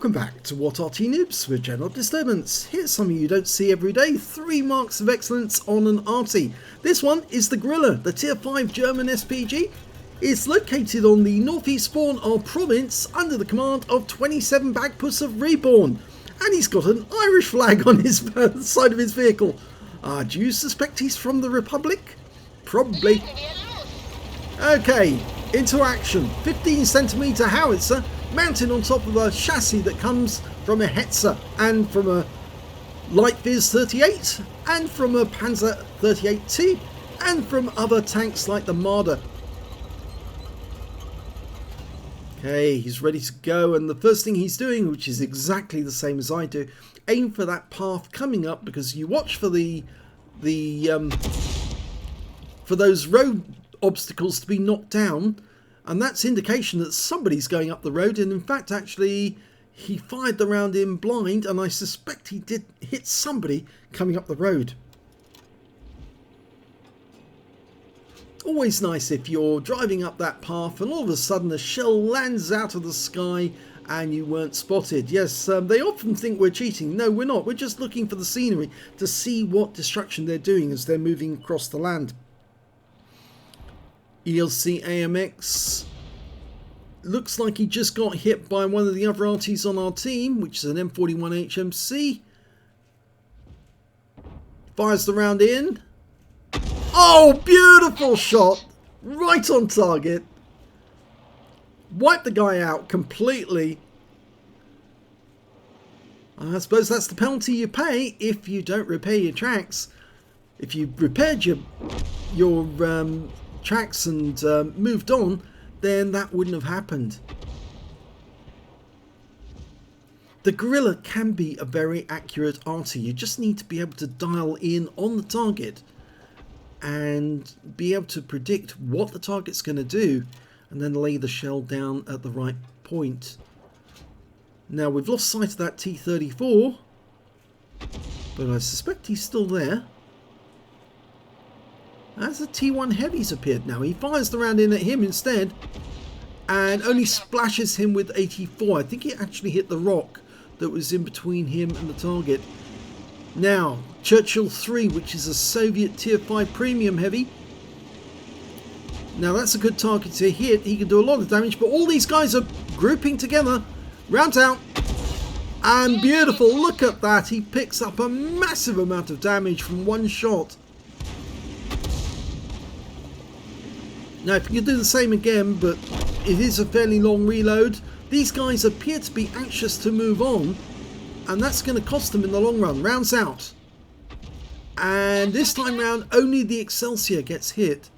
Welcome back to What Arty Noobs with General Disturbance. Here's something you don't see every day, 3 marks of excellence on an Arty. This one is the Grille, the tier 5 German SPG. It's located on the northeast spawn of province under the command of 27 Bagpuss of REBRN. And he's got an Irish flag on his side of his vehicle. Do you suspect he's from the Republic? Probably. Okay, into action. 15cm howitzer mounted on top of a chassis that comes from a Hetzer and from a Light Viz 38 and from a Panzer 38T and from other tanks like the Marder. Okay, he's ready to go, and the first thing he's doing, which is exactly the same as I do, aim for that path coming up, because you watch for for those road obstacles to be knocked down, and that's indication that somebody's going up the road. And in fact, actually, he fired the round in blind, and I suspect he did hit somebody coming up the road. Always nice if you're driving up that path and all of a sudden a shell lands out of the sky and you weren't spotted. Yes, they often think we're cheating. No, we're not. We're just looking for the scenery to see what destruction they're doing as they're moving across the land. ELC AMX looks like he just got hit by one of the other Arties on our team, which is an M41 HMC. Fires the round in. Oh, beautiful shot. Right on target. Wipe the guy out completely. I suppose that's the penalty you pay if you don't repair your tracks. If you repaired your tracks and moved on, then that wouldn't have happened. The Grille can be a very accurate Arty. You just need to be able to dial in on the target and be able to predict what the target's going to do and then lay the shell down at the right point. Now, we've lost sight of that T-34, but I suspect he's still there. As the T1 Heavy's appeared now, he fires the round in at him instead and only splashes him with 84. I think he actually hit the rock that was in between him and the target. Now, Churchill 3, which is a Soviet tier 5 premium heavy. Now, that's a good target to hit. He can do a lot of damage, but all these guys are grouping together. Round out. And beautiful. Look at that. He picks up a massive amount of damage from one shot. Now, if you can do the same again, but it is a fairly long reload, these guys appear to be anxious to move on, and that's going to cost them in the long run. Rounds out. And this time round, only the Excelsior gets hit.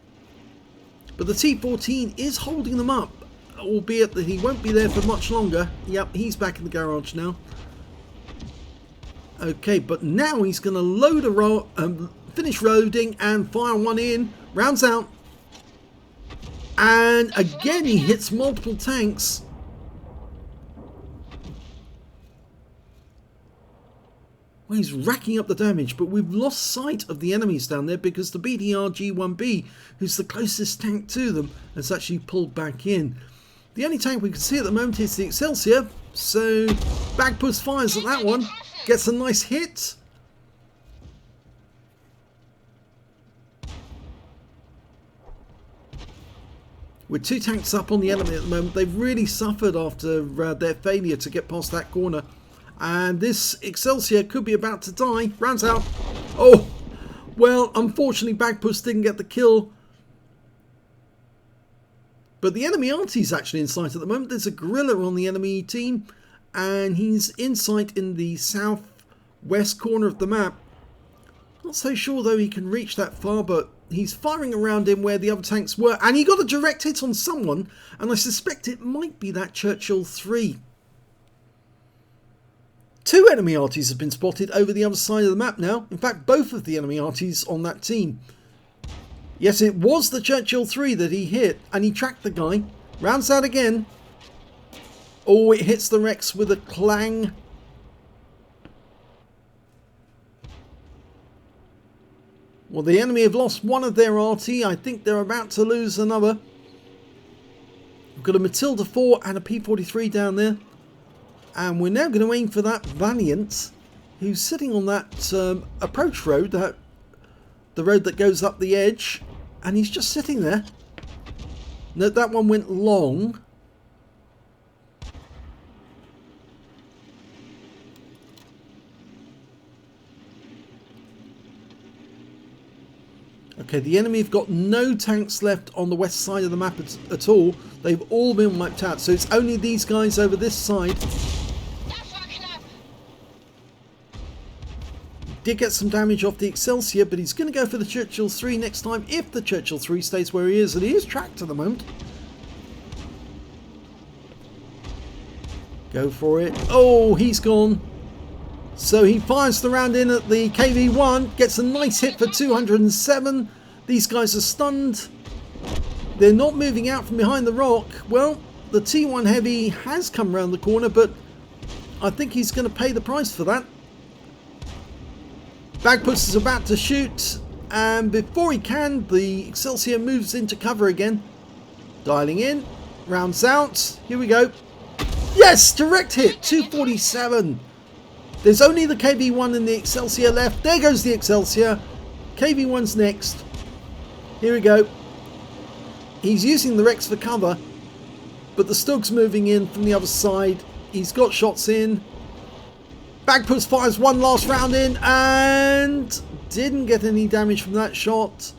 But the T-14 is holding them up, albeit that he won't be there for much longer. Yep, he's back in the garage now. Okay, but now he's going to load finish loading and fire one in. Rounds out. And again, he hits multiple tanks. Well, he's racking up the damage, but we've lost sight of the enemies down there because the BDR G1B, who's the closest tank to them, has actually pulled back in. The only tank we can see at the moment is the Excelsior, so Bagpuss fires at that one, gets a nice hit. With 2 tanks up on the enemy at the moment, they've really suffered after their failure to get past that corner. And this Excelsior could be about to die. Rounds out. Oh, well, unfortunately, Bagpuss didn't get the kill. But the enemy Arty's actually in sight at the moment. There's a Grille on the enemy team, and he's in sight in the southwest corner of the map. Not so sure, though, he can reach that far, but he's firing around in where the other tanks were, and he got a direct hit on someone, and I suspect it might be that Churchill 3. 2 enemy Arties have been spotted over the other side of the map now. In fact, both of the enemy Arties on that team. Yes, it was the Churchill 3 that he hit, and he tracked the guy. Rounds out again. Oh, it hits the Rex with a clang. Well, the enemy have lost one of their Arty. I think they're about to lose another. We've got a Matilda 4 and a P43 down there. And we're now going to aim for that Valiant, who's sitting on that approach road, the road that goes up the edge, and he's just sitting there. No, that one went long. Okay, the enemy have got no tanks left on the west side of the map at all. They've all been wiped out, so it's only these guys over this side. Did get some damage off the Excelsior, but he's going to go for the Churchill 3 next time if the Churchill 3 stays where he is, and he is tracked at the moment. Go for it. Oh, he's gone. So he fires the round in at the KV-1, gets a nice hit for 207. These guys are stunned. They're not moving out from behind the rock. Well, the T1 Heavy has come around the corner, but I think he's going to pay the price for that. Bagpuss is about to shoot, and before he can, the Excelsior moves into cover again. Dialing in, rounds out, here we go. Yes, direct hit, 247. There's only the KV-1 and the Excelsior left. There goes the Excelsior. KV-1's next. Here we go. He's using the Rex for cover, but the Stug's moving in from the other side. He's got shots in. Bagpuss fires one last round in and didn't get any damage from that shot.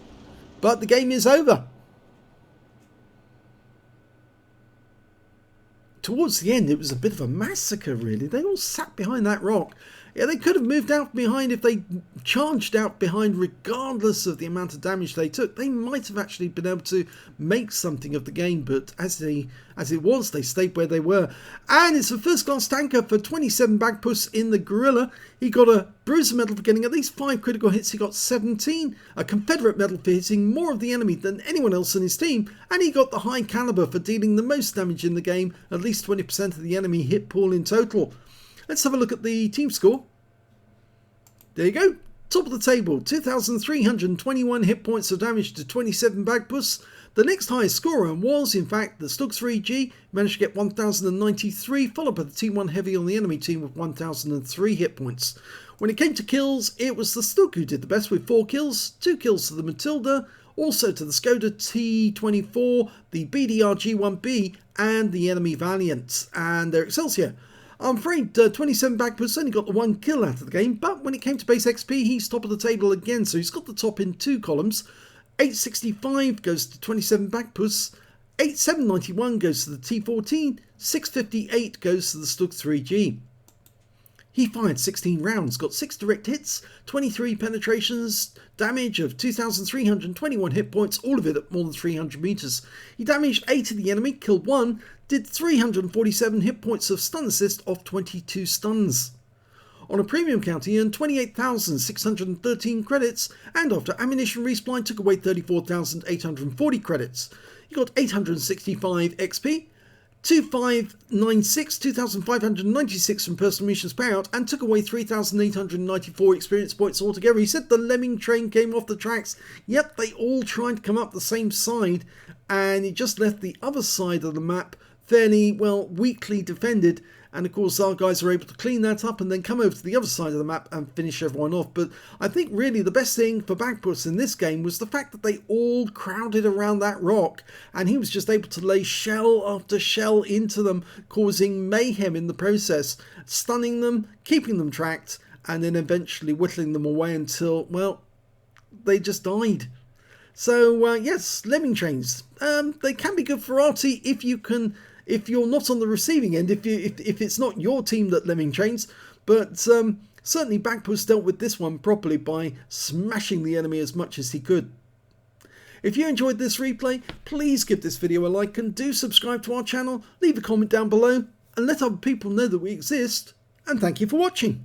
But the game is over. Towards the end, it was a bit of a massacre, really. They all sat behind that rock. Yeah, they could have moved out behind if they charged out behind, regardless of the amount of damage they took. They might have actually been able to make something of the game, but as it was, they stayed where they were. And it's a first-class tanker for 27 Bagpuss in the Grille. He got a Bruiser medal for getting at least 5 critical hits. He got 17. A Confederate medal for hitting more of the enemy than anyone else in his team. And he got the High Caliber for dealing the most damage in the game, at least 20% of the enemy hit pool in total. Let's have a look at the team score. There you go. Top of the table, 2,321 hit points of damage to 27 Bagpuss. The next highest scorer was, in fact, the Stug 3G, managed to get 1,093, followed by the T1 Heavy on the enemy team with 1,003 hit points. When it came to kills, it was the Stug who did the best with 4 kills, 2 kills to the Matilda, also to the Skoda T24, the BDR G1B, and the enemy Valiant, and their Excelsior. I'm afraid 27 Bagpuss only got the 1 kill out of the game, but when it came to base XP, he's top of the table again, so he's got the top in 2 columns. 865 goes to 27 Bagpuss, 8791 goes to the T14, 658 goes to the Stug 3G. He fired 16 rounds, got 6 direct hits, 23 penetrations, damage of 2,321 hit points, all of it at more than 300 meters. He damaged 8 of the enemy, killed 1, did 347 hit points of stun assist off 22 stuns. On a premium count, he earned 28,613 credits, and after ammunition resupply took away 34,840 credits. He got 865 XP, 2,596 from personal missions payout, and took away 3,894 experience points altogether. He said the lemming train came off the tracks. Yep, they all tried to come up the same side, and he just left the other side of the map fairly, well, weakly defended. And of course our guys are able to clean that up and then come over to the other side of the map and finish everyone off. But I think really the best thing for Bagpuss in this game was the fact that they all crowded around that rock, and he was just able to lay shell after shell into them, causing mayhem in the process, stunning them, keeping them tracked, and then eventually whittling them away until, well, they just died. So yes, lemming trains, they can be good for Arty if you're not on the receiving end, if it's not your team that lemming trains. But certainly Bagpuss dealt with this one properly by smashing the enemy as much as he could. If you enjoyed this replay, please give this video a like and do subscribe to our channel, leave a comment down below and let other people know that we exist, and thank you for watching.